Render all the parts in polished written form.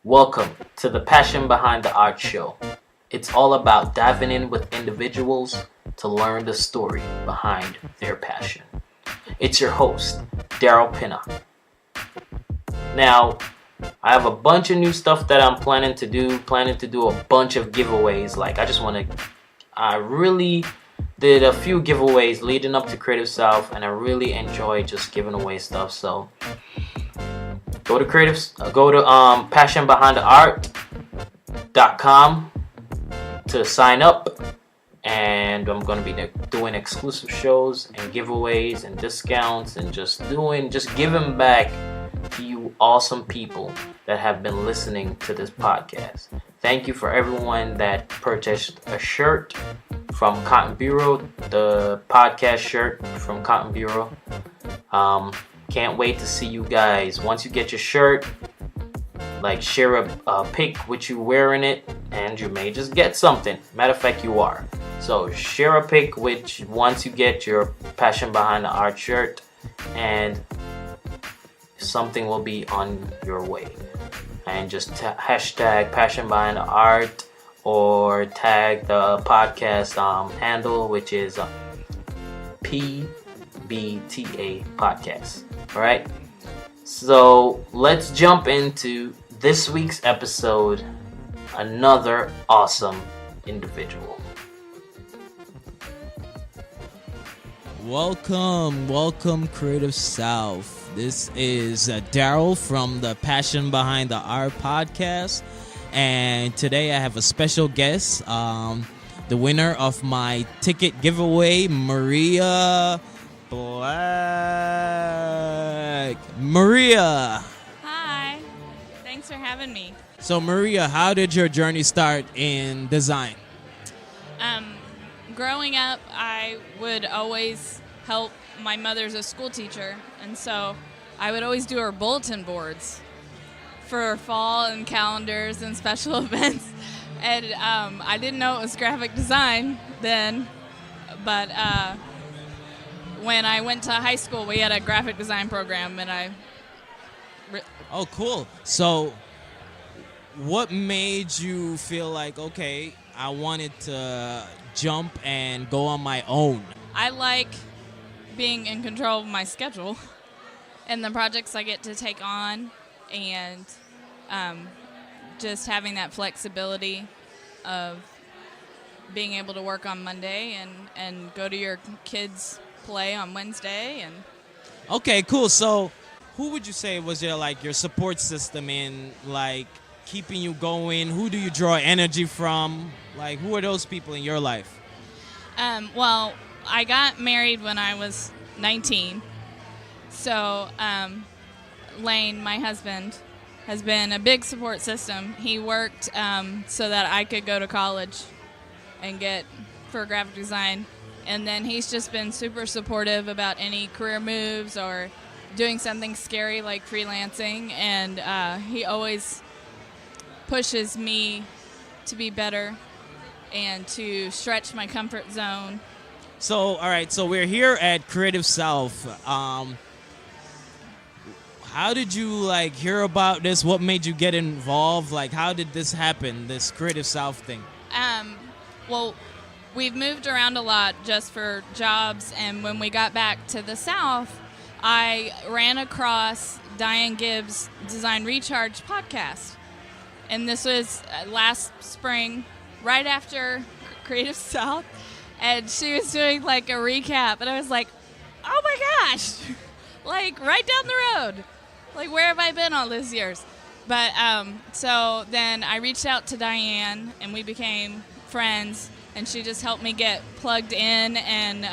Welcome to the Passion Behind the Art Show. It's all about diving in with individuals to learn the story behind their passion. It's your host, Daryl Pinna. Now, I have a bunch of new stuff that I'm planning to do a bunch of giveaways. I really did a few giveaways leading up to Creative South, and I really enjoy just giving away stuff. So go to passionbehindtheart.com to sign up, and I'm going to be doing exclusive shows and giveaways and discounts and just giving back to you awesome people that have been listening to this podcast. Thank you for everyone that purchased a shirt from Cotton Bureau, the podcast shirt from Cotton Bureau. Can't wait to see you guys. Once you get your shirt, share a pic with you wearing it, and you may just get something. Matter of fact, you are. So share a pic once you get your Passion Behind the Art shirt, and something will be on your way. And just hashtag Passion Behind the Art, or tag the podcast handle, which is PBTA Podcast. Alright, so let's jump into this week's episode. Another awesome individual. Welcome Creative South. This is Daryl from the Passion Behind the Art podcast, and today I have a special guest, the winner of my ticket giveaway, Maria Black. Maria. Hi. Thanks for having me. So Maria, how did your journey start in design? Growing up, I would always help. My mother's a school teacher, and so I would always do her bulletin boards for fall and calendars and special events. And I didn't know it was graphic design then, but when I went to high school, we had a graphic design program, and Oh, cool. So what made you feel like, okay, I wanted to jump and go on my own? I like being in control of my schedule and the projects I get to take on, and just having that flexibility of being able to work on Monday and go to your kids' play on Wednesday. And okay, cool. So who would you say was your support system in keeping you going? Who do you draw energy from? Who are those people in your life? Well, I got married when I was 19. So Lane, my husband, has been a big support system. He worked so that I could go to college and get for graphic design. And then he's just been super supportive about any career moves or doing something scary like freelancing. And he always pushes me to be better and to stretch my comfort zone. So, all right, so we're here at Creative South. How did you hear about this? What made you get involved? How did this happen, this Creative South thing? Well, we've moved around a lot just for jobs, and when we got back to the South, I ran across Diane Gibbs' Design Recharge podcast. And this was last spring, right after Creative South, and she was doing a recap, and I was like, oh my gosh, right down the road. Where have I been all these years? But so then I reached out to Diane, and we became friends, and she just helped me get plugged in and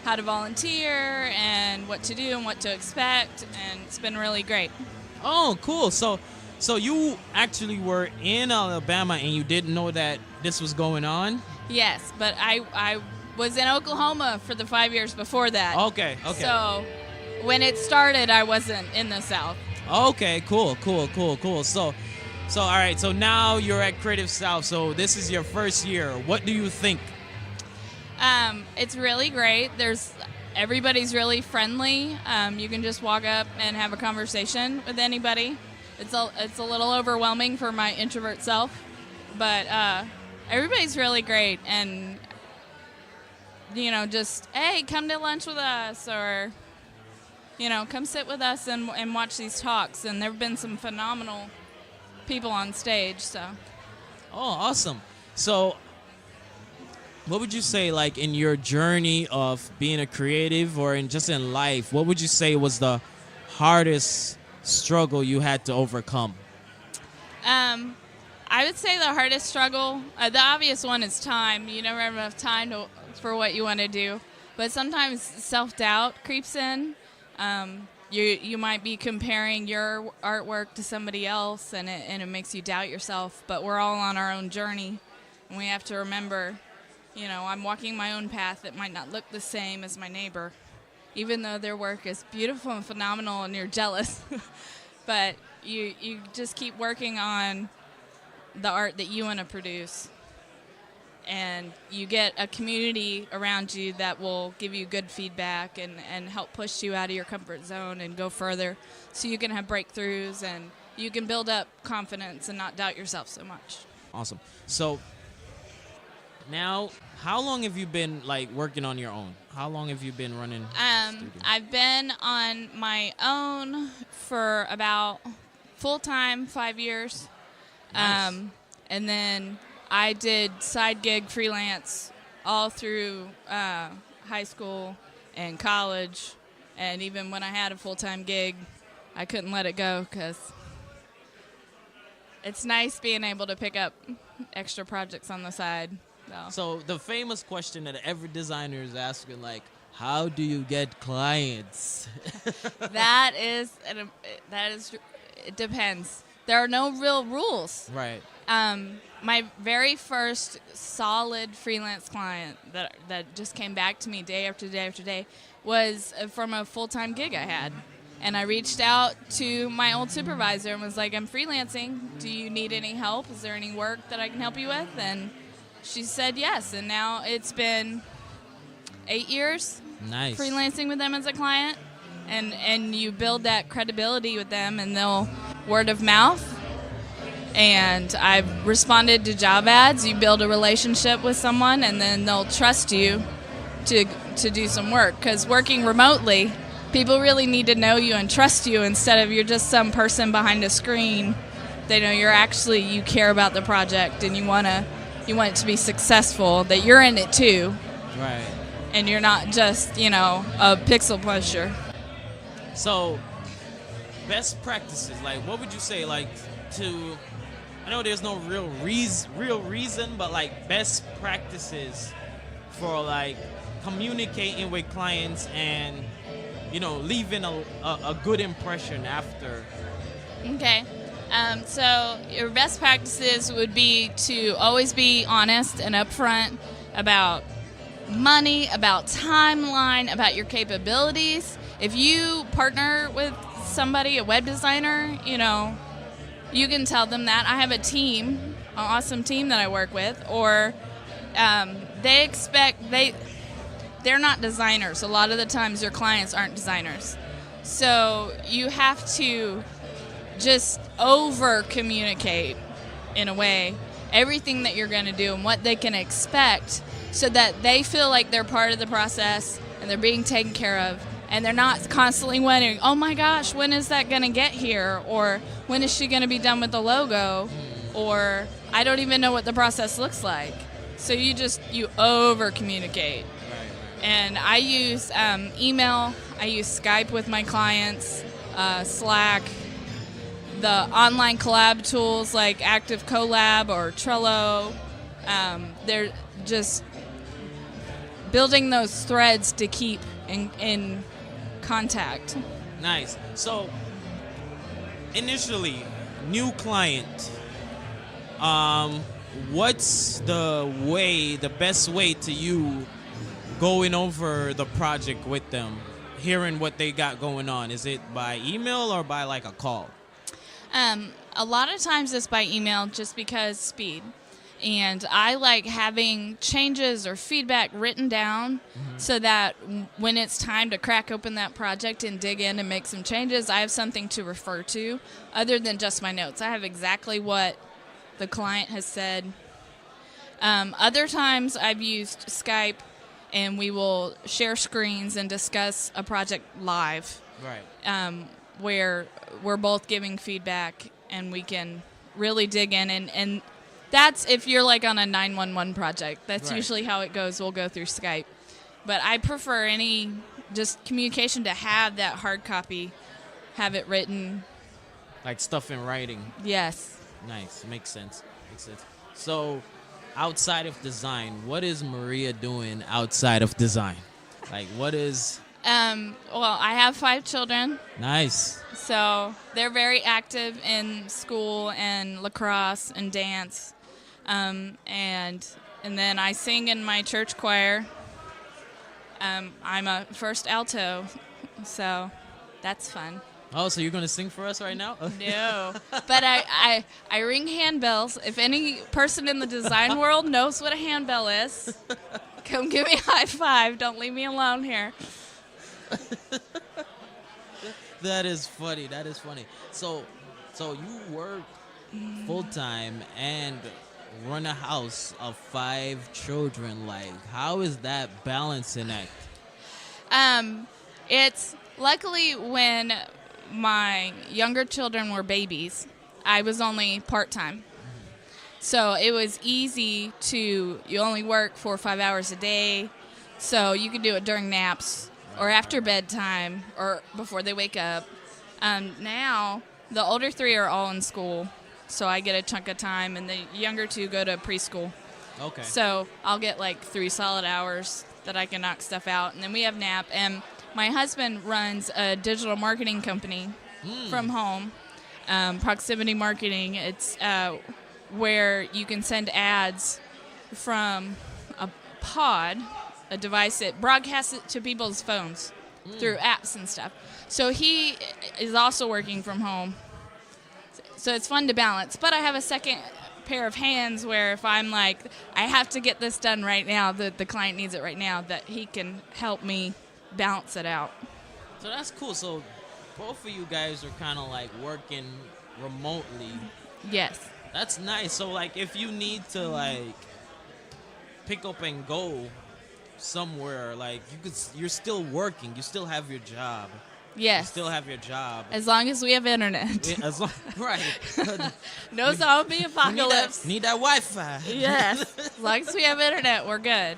how to volunteer and what to do and what to expect, and it's been really great. Oh, cool. So you actually were in Alabama and you didn't know that this was going on? Yes, but I was in Oklahoma for the 5 years before that. Okay. So when it started, I wasn't in the South. Okay, cool. So all right, so now you're at Creative South, so this is your first year. What do you think? It's really great. Everybody's really friendly. You can just walk up and have a conversation with anybody. it's a little overwhelming for my introvert self, but everybody's really great, and just hey, come to lunch with us, or come sit with us and watch these talks. And there've been some phenomenal people on stage. So. Oh, awesome. So, what would you say, like, in your journey of being a creative or just in life, what would you say was the hardest struggle you had to overcome? I would say the hardest struggle, the obvious one is time. You never have enough time for what you want to do. But sometimes self-doubt creeps in. You might be comparing your artwork to somebody else, and it makes you doubt yourself. But we're all on our own journey, and we have to remember, I'm walking my own path that might not look the same as my neighbor, even though their work is beautiful and phenomenal and you're jealous. But you just keep working on the art that you want to produce, and you get a community around you that will give you good feedback and help push you out of your comfort zone and go further, so you can have breakthroughs and you can build up confidence and not doubt yourself so much. Awesome. So now, how long have you been working on your own? How long have you been running? I've been on my own for about full-time 5 years. Nice. And then I did side gig freelance all through high school and college. And even when I had a full-time gig, I couldn't let it go because it's nice being able to pick up extra projects on the side. So the famous question that every designer is asking, how do you get clients? It depends. There are no real rules. Right. My very first solid freelance client that just came back to me day after day after day was from a full-time gig I had. And I reached out to my old supervisor and was like, I'm freelancing. Do you need any help? Is there any work that I can help you with? And she said yes. And now it's been 8 years. Nice. Freelancing with them as a client. And you build that credibility with them, and they'll word of mouth. And I've responded to job ads. You build a relationship with someone, and then they'll trust you to do some work. Because working remotely, people really need to know you and trust you instead of you're just some person behind a screen. They know you care about the project, and you want it to be successful, that you're in it too. Right. And you're not just, a pixel pusher. So, best practices, what would you say, I know there's no real reason, but best practices for communicating with clients and, leaving a good impression after. Okay. So your best practices would be to always be honest and upfront about money, about timeline, about your capabilities. If you partner with somebody, a web designer, you can tell them that. I have a team, an awesome team that I work with, or they're not designers. A lot of the times your clients aren't designers. So you have to just over-communicate, in a way, everything that you're going to do and what they can expect, so that they feel like they're part of the process and they're being taken care of. And they're not constantly wondering, oh my gosh, when is that going to get here? Or when is she going to be done with the logo? Or I don't even know what the process looks like. So you over-communicate. Right. And I use email. I use Skype with my clients, Slack, the online collab tools like Active Collab or Trello. They're just building those threads to keep in contact. Nice. So, initially, new client, what's the best way to you going over the project with them, hearing what they got going on? Is it by email or by a call? A lot of times it's by email, just because speed. And I like having changes or feedback written down so that when it's time to crack open that project and dig in and make some changes, I have something to refer to other than just my notes. I have exactly what the client has said. Other times I've used Skype, and we will share screens and discuss a project live. Right. Where we're both giving feedback and we can really dig in. And that's if you're like on a 911 project. That's Right. usually how it goes. We'll go through Skype. But I prefer any just communication to have that hard copy, have it written. Like stuff in writing. Yes. Nice. Makes sense. So, outside of design, what is Maria doing outside of design? Like, what is... Well, I have 5 children. Nice. So they're very active in school and lacrosse and dance. And then I sing in my church choir. I'm a first alto, so that's fun. Oh, so you're going to sing for us right now? No, but I ring handbells. If any person in the design world knows what a handbell is, come give me a high five. Don't leave me alone here. That is funny. So you work full time and run a house of 5 children. Like, how is that balancing act? It's luckily when my younger children were babies, I was only part-time. So it was easy you only work 4 or 5 hours a day. So you could do it during naps or after bedtime or before they wake up. Now, the older 3 are all in school, so I get a chunk of time, and the younger 2 go to preschool. Okay. So I'll get like 3 solid hours that I can knock stuff out, and then we have nap. And my husband runs a digital marketing company from home, proximity marketing. It's where you can send ads from a pod, a device that broadcasts it to people's phones through apps and stuff. So he is also working from home. So it's fun to balance. But I have a second pair of hands where if I'm like, I have to get this done right now, the client needs it right now, that he can help me balance it out. So that's cool. So both of you guys are kind of like working remotely. Yes. That's nice. So like if you need to like pick up and go somewhere, like you're still working, you still have your job. Yes. You still have your job. As long as we have internet. Yeah, right. No zombie apocalypse. Need that Wi-Fi. Yes. As long as we have internet, we're good.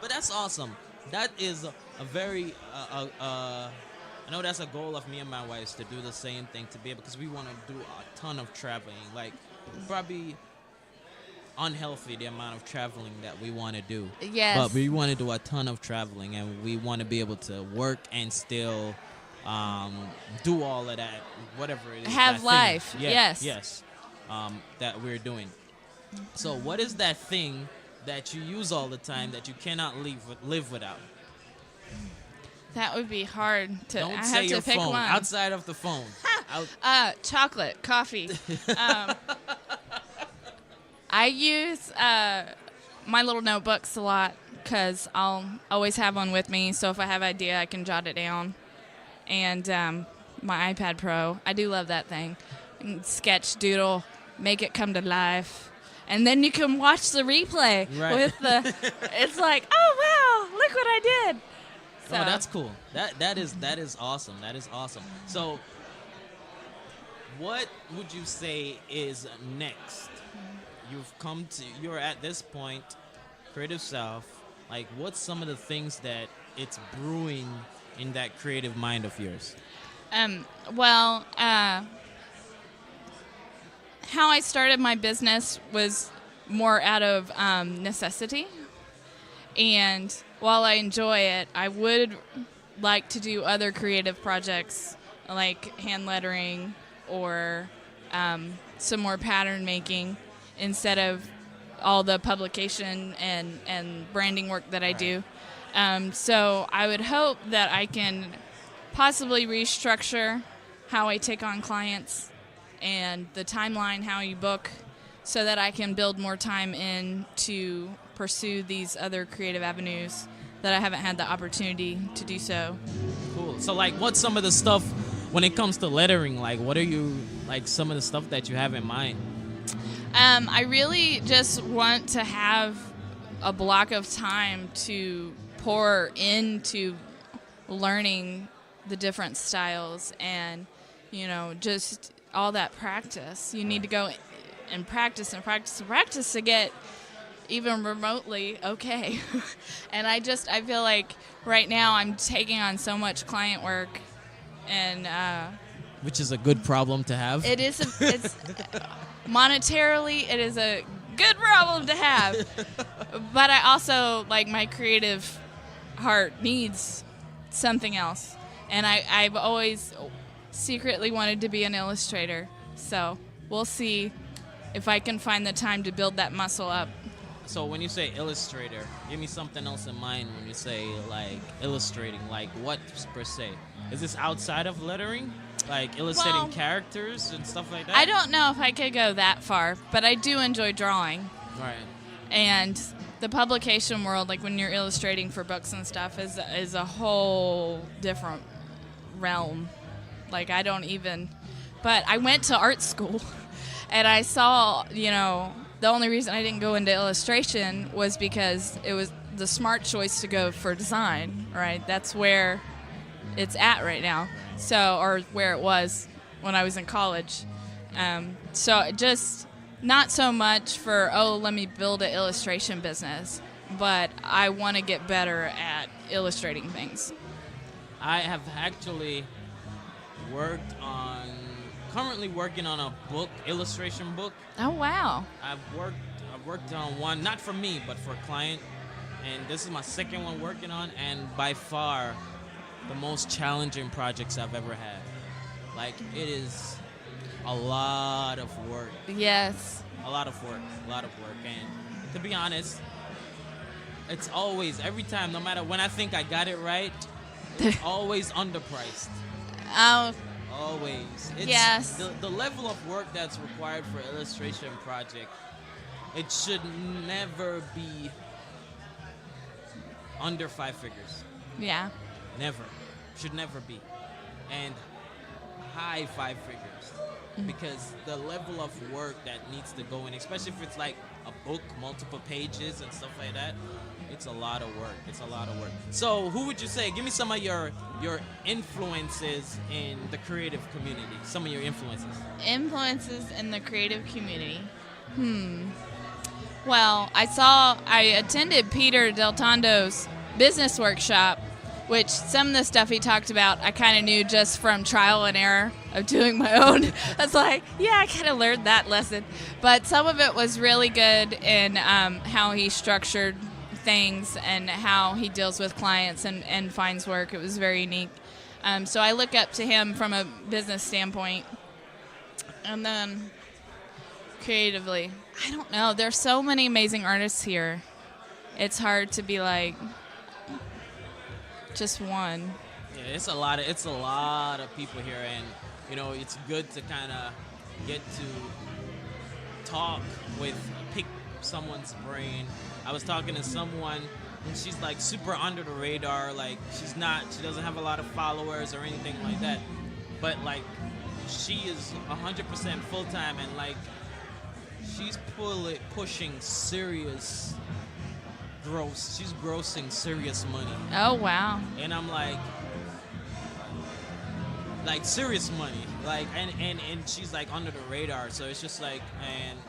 But that's awesome. That is a very I know that's a goal of me and my wife, to do the same thing, to be able, because we want to do a ton of traveling. Like, probably unhealthy the amount of traveling that we want to do. Yes. But we want to do a ton of traveling, and we want to be able to work and still do all of that, whatever it is. Have life. Yes. Yes. That we're doing. So what is that thing that you use all the time that you cannot live without? That would be hard to. Don't I say have your to pick phone. one. Outside of the phone. Chocolate, coffee. I use my little notebooks a lot because I'll always have one with me. So if I have an idea, I can jot it down. And my iPad Pro, I do love that thing. Sketch, doodle, make it come to life. And then you can watch the replay with the. It's like, oh wow, look what I did. So. Oh, that's cool. That is awesome. That is awesome. So, what would you say is next? You're at this point, Creative South. Like, what's some of the things that it's brewing in that creative mind of yours? Well, how I started my business was more out of necessity. And while I enjoy it, I would like to do other creative projects like hand lettering or some more pattern making instead of all the publication and branding work that I do. So I would hope that I can possibly restructure how I take on clients and the timeline, how you book, so that I can build more time in to pursue these other creative avenues that I haven't had the opportunity to do so. Cool. So, like, what's some of the stuff when it comes to lettering? Like, what are you, like, some of the stuff that you have in mind? I really just want to have a block of time to pour into learning the different styles and, just all that practice. You need to go and practice and practice and practice to get even remotely okay. And I feel like right now I'm taking on so much client work, and which is a good problem to have. it's monetarily it is a good problem to have. But I also, like, my creative heart needs something else, and I've always secretly wanted to be an illustrator, so we'll see if I can find the time to build that muscle up. So when you say illustrator, give me something else in mind when you say, like, illustrating. Like, what per se? Is this outside of lettering? Like, illustrating characters and stuff like that? I don't know if I could go that far, but I do enjoy drawing. Right. And the publication world, like when you're illustrating for books and stuff, is a whole different realm. Like, I don't even... But I went to art school, and I saw, the only reason I didn't go into illustration was because it was the smart choice to go for design, right? That's where it's at right now. So, or where it was when I was in college. So just not so much for, let me build an illustration business, but I want to get better at illustrating things. I have actually currently working on a book, illustration book. Oh, wow. I've worked on one, not for me, but for a client, and this is my second one working on, and by far the most challenging projects I've ever had. Like, it is a lot of work. Yes. A lot of work, and to be honest, it's always, every time, no matter when I think I got it right, it's always underpriced. Oh. Always. It's yes. The level of work that's required for an illustration project, it should never be under 5 figures. Yeah. Never. Should never be. And high 5 figures. Because the level of work that needs to go in, especially if it's like a book, multiple pages and stuff like that, it's a lot of work. So who would you say, give me some of your influences in the creative community, some of your influences. Influences in the creative community. Well, I attended Peter Del Tondo's business workshop, which some of the stuff he talked about I kind of knew just from trial and error of doing my own. I was like, yeah, I kind of learned that lesson. But some of it was really good in how he structured things and how he deals with clients and finds work. It was very unique. So I look up to him from a business standpoint. And then creatively, I don't know. There's so many amazing artists here. It's hard to be like just one. Yeah, it's a lot of people here, and it's good to kind of get to talk pick someone's brain. I was talking to someone, and she's like super under the radar. Like, she doesn't have a lot of followers or anything like that, but like she is 100% full time, and like she's pushing serious gross. She's grossing serious money. Oh, wow. And I'm like serious money. Like, and she's like under the radar. So it's just like, and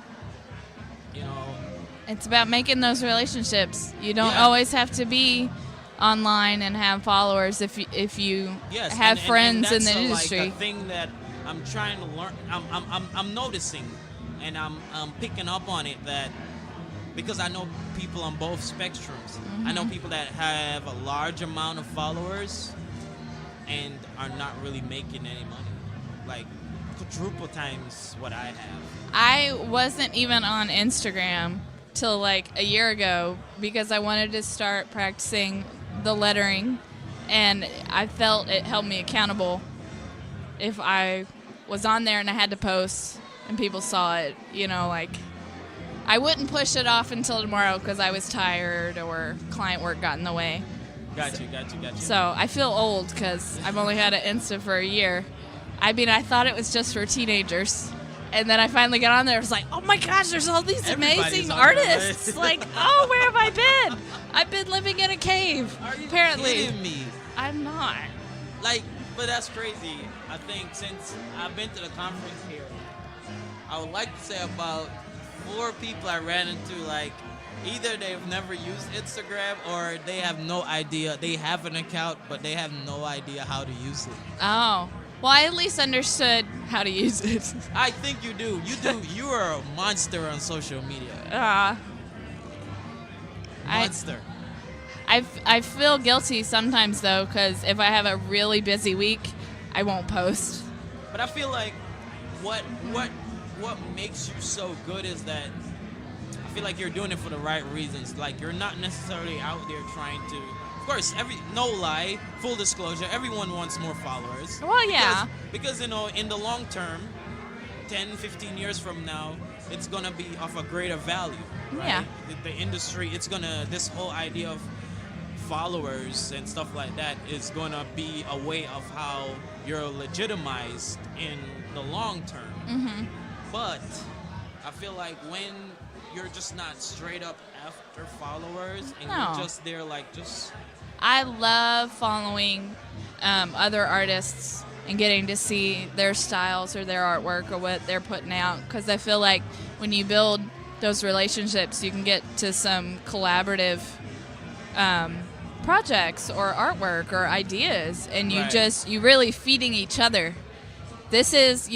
it's about making those relationships. You don't always have to be online and have followers if you have friends in the industry. Like a thing that I'm trying to learn. I'm noticing, and I'm picking up on it, that because I know people on both spectrums. I know people that have a large amount of followers and are not really making any money, like quadruple times what I have. I wasn't even on Instagram till like a year ago because I wanted to start practicing the lettering, and I felt it held me accountable if I was on there and I had to post and people saw it, like I wouldn't push it off until tomorrow because I was tired or client work got in the way. Got you. So I feel old because I've only had an Insta for a year. I mean, I thought it was just for teenagers. And then I finally got on there. I was like, oh my gosh, there's all these amazing artists. Like, oh, where have I been? I've been living in a cave. Are you apparently. kidding me? I'm not. Like, but that's crazy. I think since I've been to the conference here, I would like to say about 4 people I ran into, like, either they've never used Instagram or they have no idea. They have an account, but they have no idea how to use it. Oh. Well, I at least understood how to use it. I think you do. You are a monster on social media. Monster. I feel guilty sometimes, though, because if I have a really busy week, I won't post. But I feel like what makes you so good is that I feel like you're doing it for the right reasons. Like, you're not necessarily out there trying to... Of course, no lie, full disclosure, everyone wants more followers. Well, yeah. Because, in the long term, 10, 15 years from now, it's going to be of a greater value, right? Yeah. The industry, this whole idea of followers and stuff like that is going to be a way of how you're legitimized in the long term. Mm-hmm. But I feel like when you're just not straight up after followers and you're just there like just... I love following other artists and getting to see their styles or their artwork or what they're putting out, because I feel like when you build those relationships, you can get to some collaborative projects or artwork or ideas, and you really feeding each other. This is,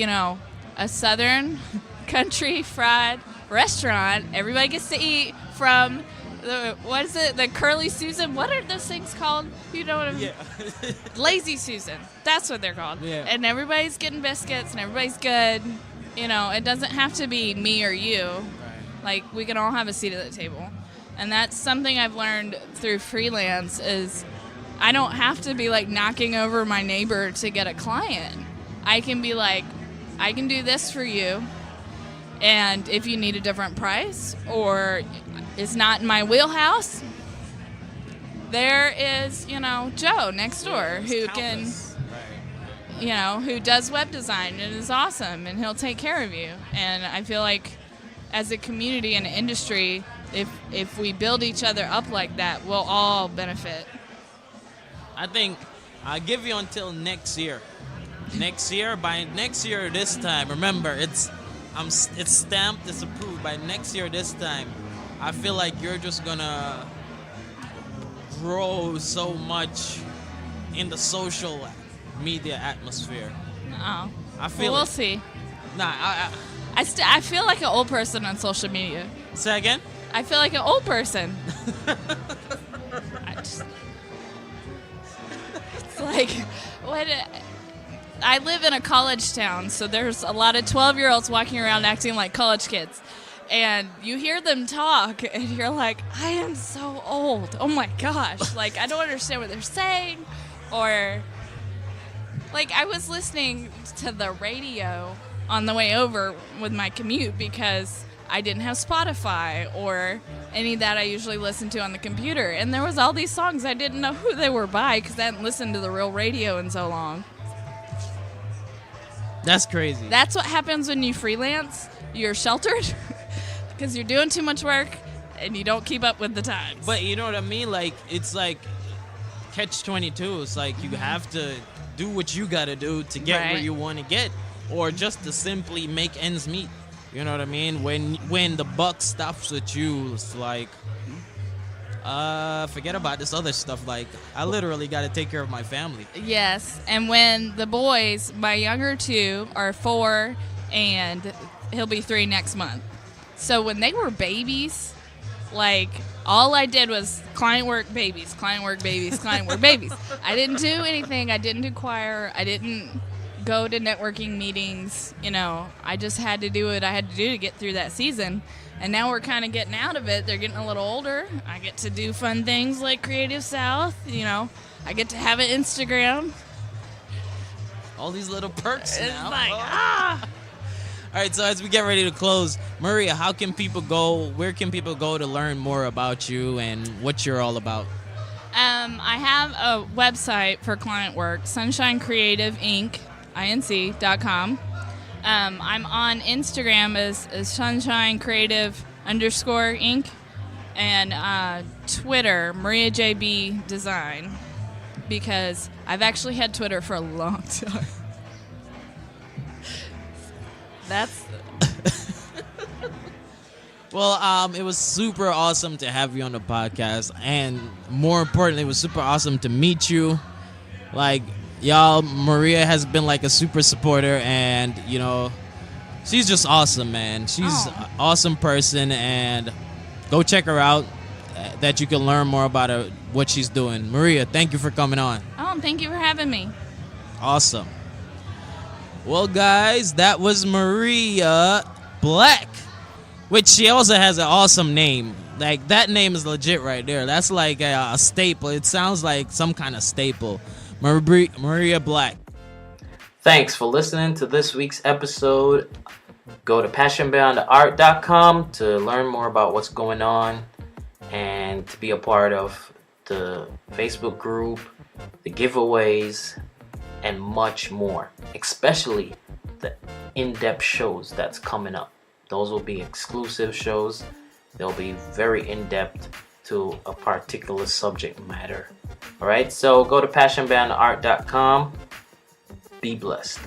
a southern country fried restaurant. Everybody gets to eat from the Curly Susan? What are those things called? You know what I mean? Yeah. Lazy Susan. That's what they're called. Yeah. And everybody's getting biscuits and everybody's good. It doesn't have to be me or you. Right. Like, we can all have a seat at the table. And that's something I've learned through freelance is I don't have to be like knocking over my neighbor to get a client. I can be like, I can do this for you. And if you need a different price or it's not in my wheelhouse, there is, Joe next door who can, who does web design and is awesome, and he'll take care of you. And I feel like as a community and industry, if we build each other up like that, we'll all benefit. I think I'll give you until next year. By next year this time, remember, it's stamped, it's approved. By next year this time, I feel like you're just gonna grow so much in the social media atmosphere. Oh, I feel we'll see. Nah, I feel like an old person on social media. Say again? I feel like an old person. It's like what. I live in a college town, so there's a lot of 12-year-olds walking around acting like college kids. And you hear them talk, and you're like, I am so old. Oh, my gosh. Like, I don't understand what they're saying. Or, like, I was listening to the radio on the way over with my commute because I didn't have Spotify or any that I usually listen to on the computer. And there was all these songs I didn't know who they were by because I hadn't listened to the real radio in so long. That's crazy. That's what happens when you freelance. You're sheltered because you're doing too much work and you don't keep up with the times. But you know what I mean? Like, it's like catch-22. It's like you have to do what you got to do to get where you want to get, or just to simply make ends meet. You know what I mean? When the buck stops with you, it's like, forget about this other stuff. Like, I literally got to take care of my family. Yes, and when the boys, my younger two, are 4, and he'll be 3 next month. So when they were babies, like, all I did was client work, babies, client work, babies, client work, babies. I didn't do anything. I didn't do choir. I didn't go to networking meetings. I just had to do what I had to do to get through that season. And now we're kind of getting out of it. They're getting a little older. I get to do fun things like Creative South. I get to have an Instagram. All these little perks It's now. like, right, so as we get ready to close, Maria, how can people go? Where can people go to learn more about you and what you're all about? I have a website for client work, Sunshine Creative Inc. inc.com. I'm on Instagram as Sunshine Creative _Inc. and Twitter, Maria JB Design, because I've actually had Twitter for a long time. That's. Well, it was super awesome to have you on the podcast, and more importantly, it was super awesome to meet you. Like, y'all, Maria has been like a super supporter, and you know, she's just awesome, man. She's an awesome person, and go check her out. That you can learn more about her, what she's doing. Maria, thank you for coming on. Oh, thank you for having me. Awesome. Well, guys, that was Maria Black, which she also has an awesome name. Like, that name is legit right there. That's like a staple. It sounds like some kind of staple. Maria Black. Thanks for listening to this week's episode. Go to passionbeyondtheart.com to learn more about what's going on and to be a part of the Facebook group, the giveaways, and much more. Especially the in-depth shows that's coming up. Those will be exclusive shows. They'll be very in-depth to a particular subject matter. Alright, so go to passionbeyondtheart.com. Be blessed.